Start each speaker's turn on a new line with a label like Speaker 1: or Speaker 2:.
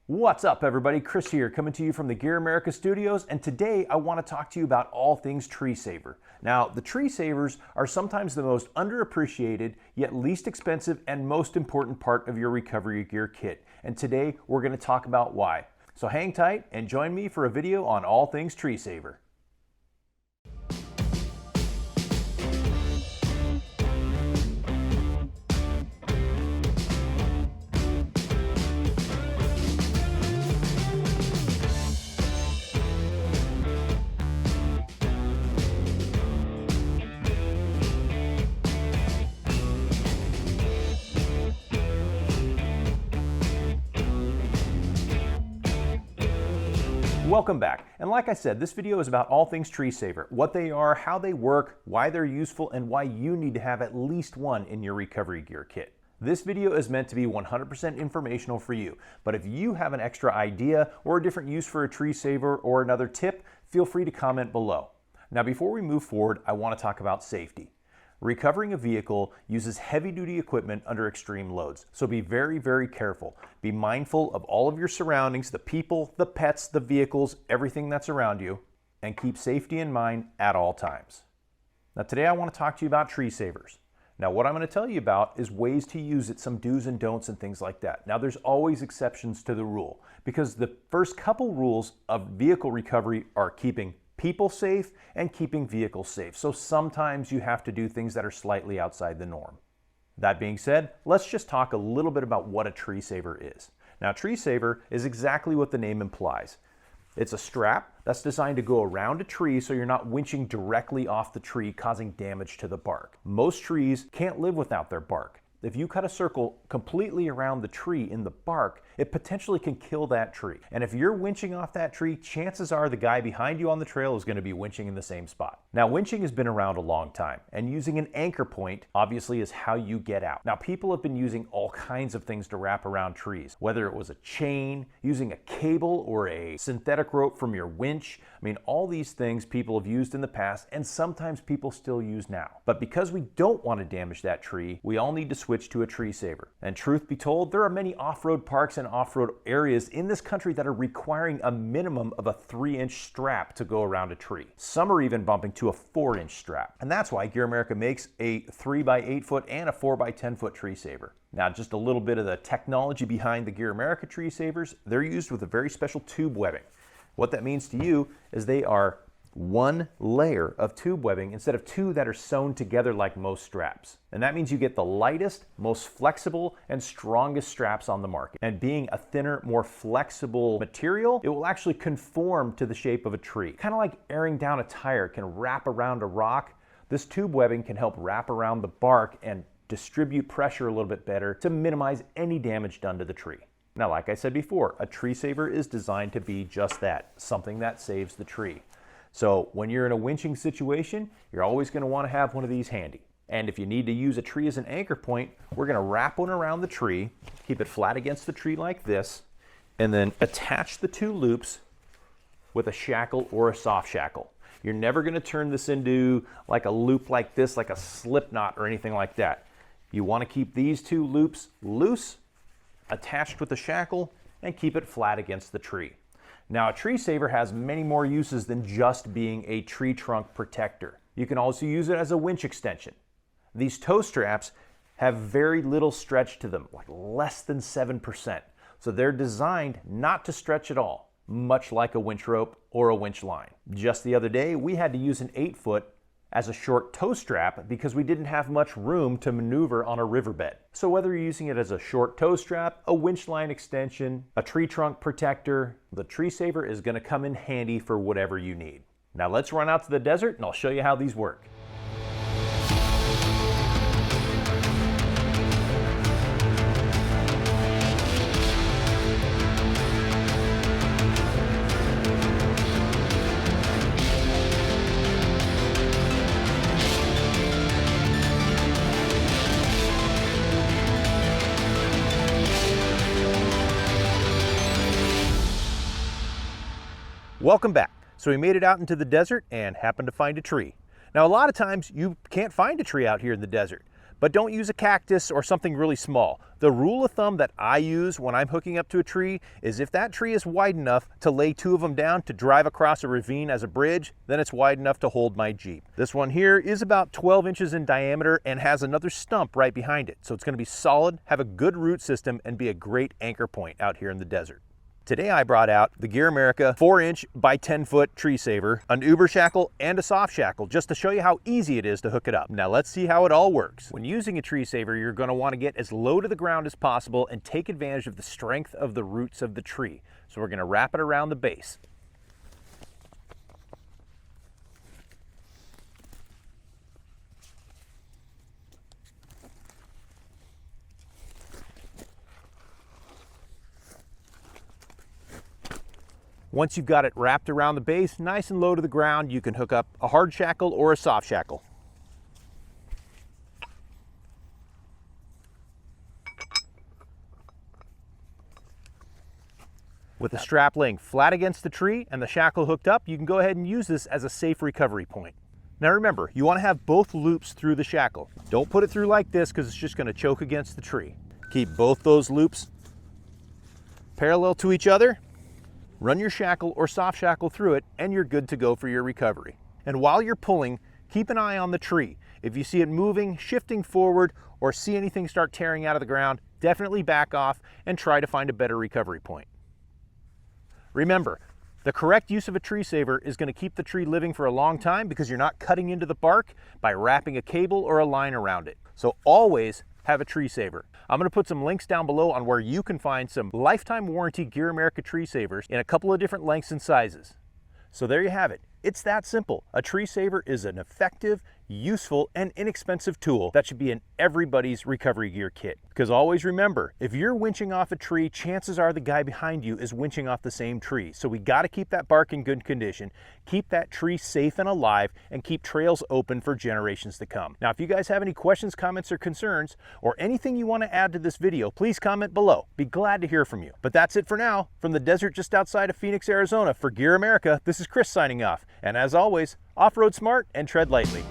Speaker 1: What's up everybody, Chris here coming to you from the GearAmerica studios, and today I want to talk to you about all things tree saver. Now the tree savers are sometimes the most underappreciated yet least expensive and most important part of your recovery gear kit, and today we're going to talk about why. So hang tight and join me for a video on all things tree saver. Welcome back, and like I said, this video is about all things tree saver, what they are, how they work, why they're useful, and why you need to have at least one in your recovery gear kit. This video is meant to be 100% informational for you, but if you have an extra idea or a different use for a tree saver or another tip, feel free to comment below. Now before we move forward, I want to talk about safety. Recovering a vehicle uses heavy-duty equipment under extreme loads, so be very, very careful. Be mindful of all of your surroundings, the people, the pets, the vehicles, everything that's around you, and keep safety in mind at all times. Now today I want to talk to you about tree savers. Now what I'm going to tell you about is ways to use it, some do's and don'ts and things like that. Now there's always exceptions to the rule, because the first couple rules of vehicle recovery are keeping people safe and keeping vehicles safe. So sometimes you have to do things that are slightly outside the norm. That being said, let's just talk a little bit about what a tree saver is. Now, tree saver is exactly what the name implies. It's a strap that's designed to go around a tree so you're not winching directly off the tree, causing damage to the bark. Most trees can't live without their bark. If you cut a circle completely around the tree in the bark, it potentially can kill that tree. And if you're winching off that tree, chances are the guy behind you on the trail is going to be winching in the same spot. Now, winching has been around a long time, and using an anchor point obviously is how you get out. Now, people have been using all kinds of things to wrap around trees, whether it was a chain, using a cable, or a synthetic rope from your winch. I mean, all these things people have used in the past, and sometimes people still use now. But because we don't want to damage that tree, we all need to switch to a tree saver. And truth be told, there are many off-road parks and off-road areas in this country that are requiring a minimum of a 3-inch strap to go around a tree. Some are even bumping to a 4-inch strap. And that's why GearAmerica makes a 3x8 foot and a 4x10 foot tree saver. Now, just a little bit of the technology behind the GearAmerica tree savers. They're used with a very special tube webbing. What that means to you is they are one layer of tube webbing instead of two that are sewn together like most straps. And that means you get the lightest, most flexible, and strongest straps on the market. And being a thinner, more flexible material, it will actually conform to the shape of a tree. Kind of like airing down a tire can wrap around a rock, this tube webbing can help wrap around the bark and distribute pressure a little bit better to minimize any damage done to the tree. Now, like I said before, a tree saver is designed to be just that, something that saves the tree. So when you're in a winching situation, you're always going to want to have one of these handy. And if you need to use a tree as an anchor point, we're going to wrap one around the tree, keep it flat against the tree like this, and then attach the two loops with a shackle or a soft shackle. You're never going to turn this into like a loop like this, like a slip knot or anything like that. You want to keep these two loops loose, attached with a shackle, and keep it flat against the tree. Now, a tree saver has many more uses than just being a tree trunk protector. You can also use it as a winch extension. These toe straps have very little stretch to them, like less than 7%. So they're designed not to stretch at all, much like a winch rope or a winch line. Just the other day, we had to use an 8-foot as a short toe strap because we didn't have much room to maneuver on a riverbed. So whether you're using it as a short toe strap, a winch line extension, a tree trunk protector, the tree saver is going to come in handy for whatever you need. Now let's run out to the desert and I'll show you how these work. Welcome back. So we made it out into the desert and happened to find a tree. Now, a lot of times you can't find a tree out here in the desert, but don't use a cactus or something really small. The rule of thumb that I use when I'm hooking up to a tree is if that tree is wide enough to lay 2 of them down to drive across a ravine as a bridge, then it's wide enough to hold my Jeep. This one here is about 12 inches in diameter and has another stump right behind it. So it's going to be solid, have a good root system, and be a great anchor point out here in the desert. Today I brought out the GearAmerica 4-inch by 10-foot tree saver, an Uber shackle, and a soft shackle just to show you how easy it is to hook it up. Now let's see how it all works. When using a tree saver, you're going to want to get as low to the ground as possible and take advantage of the strength of the roots of the tree. So we're going to wrap it around the base. Once you've got it wrapped around the base, nice and low to the ground, you can hook up a hard shackle or a soft shackle. With the strap laying flat against the tree and the shackle hooked up, you can go ahead and use this as a safe recovery point. Now remember, you want to have both loops through the shackle. Don't put it through like this because it's just going to choke against the tree. Keep both those loops parallel to each other. Run your shackle or soft shackle through it and you're good to go for your recovery. And while you're pulling, keep an eye on the tree. If you see it moving, shifting forward, or see anything start tearing out of the ground, definitely back off and try to find a better recovery point. Remember, the correct use of a tree saver is going to keep the tree living for a long time because you're not cutting into the bark by wrapping a cable or a line around it. So always have a tree saver. I'm going to put some links down below on where you can find some lifetime warranty GearAmerica tree savers in a couple of different lengths and sizes. So there you have it. It's that simple. A tree saver is an effective, useful, and inexpensive tool that should be in everybody's recovery gear kit. Because always remember, if you're winching off a tree, chances are the guy behind you is winching off the same tree. So we got to keep that bark in good condition, keep that tree safe and alive, and keep trails open for generations to come. Now, if you guys have any questions, comments, or concerns, or anything you want to add to this video, please comment below. Be glad to hear from you. But that's it for now. From the desert just outside of Phoenix, Arizona, for GearAmerica, this is Chris signing off. And as always, off-road smart and tread lightly.